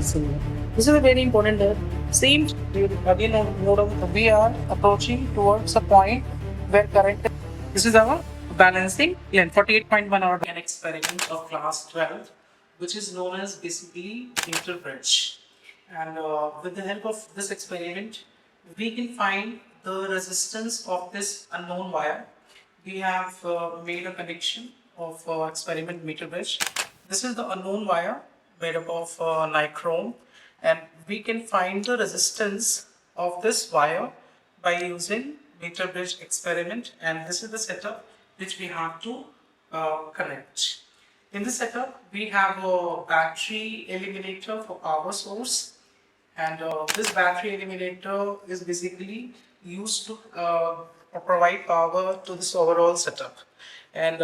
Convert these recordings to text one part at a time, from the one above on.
balancing length. This is a very important step. Same, we are approaching towards a point where current. This is our balancing length. 48.1 hour. An experiment of class 12, which is known as basically meter bridge. And with the help of this experiment, we can find the resistance of this unknown wire. We have made a connection of experiment meter bridge. This is the unknown wire made up of nichrome, and we can find the resistance of this wire by using meter bridge experiment, and this is the setup which we have to connect. In this setup, we have a battery eliminator for power source, and this battery eliminator is basically used to provide power to this overall setup. And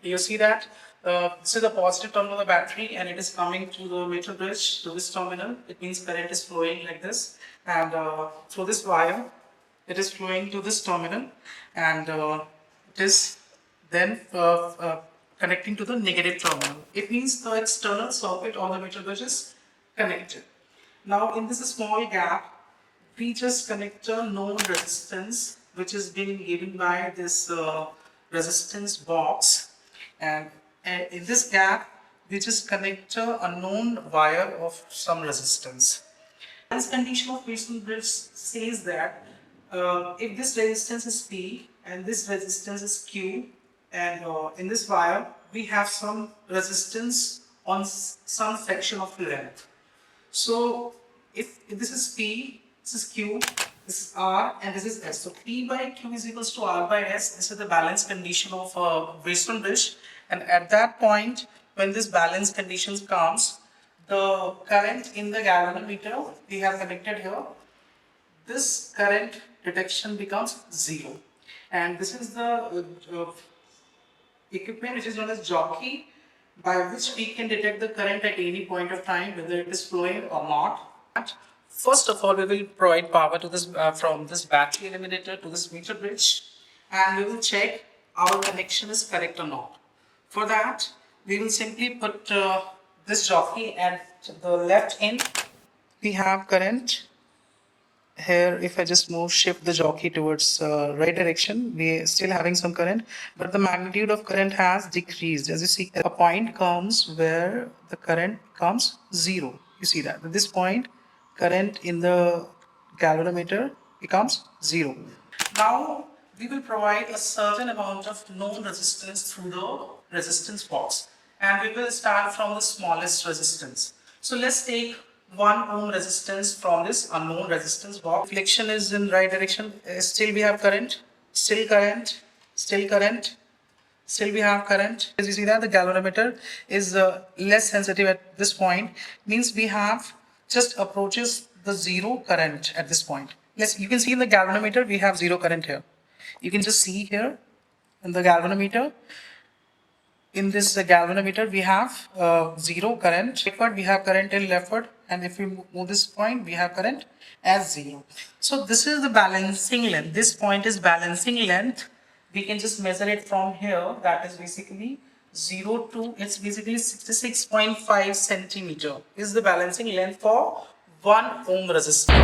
you see that this is the positive terminal of the battery, and it is coming to the meter bridge to this terminal. It means current is flowing like this, and through this wire it is flowing to this terminal, and it is then connecting to the negative terminal. It means the external circuit on the meter bridge is connected. Now in this small gap, we just connect a known resistance which is being given by this resistance box, and in this gap we just connect a unknown wire of some resistance. This condition of Wilson bridge says that if this resistance is P and this resistance is Q, and in this wire we have some resistance on some section of length. So if this is P, this is Q, this is R, and this is S. So P by Q is equals to R by S. This is the balance condition of Wilson bridge. And at that point, when this balance condition comes, the current in the galvanometer we have connected here, this current detection becomes 0. And this is the equipment which is known as jockey, by which we can detect the current at any point of time, whether it is flowing or not. First of all, we will provide power to this from this battery eliminator to this meter bridge, and we will check our connection is correct or not. For that, we will simply put this jockey at the left end. We have current here. If I just shift the jockey towards right direction, we are still having some current, but the magnitude of current has decreased. As you see, a point comes where the current becomes 0. You see that at this point, current in the galvanometer becomes 0. Now we will provide a certain amount of known resistance through the resistance box, and we will start from the smallest resistance. So let's take 1 ohm resistance from this unknown resistance box. Reflection is in right direction. Still we have current, still current, still current, still we have current. As you see that the galvanometer is less sensitive at this point, means we have just approaches the 0 current at this point. You can see in the galvanometer we have 0 current here. You can just see here in the galvanometer. In this galvanometer we have 0 current. Leftward we have current in leftward, and if we move this point we have current as 0. So this is the balancing length. This point is balancing length. We can just measure it from here. That is basically 0 to, it's basically 66.5 centimeter is the balancing length for 1 ohm resistance.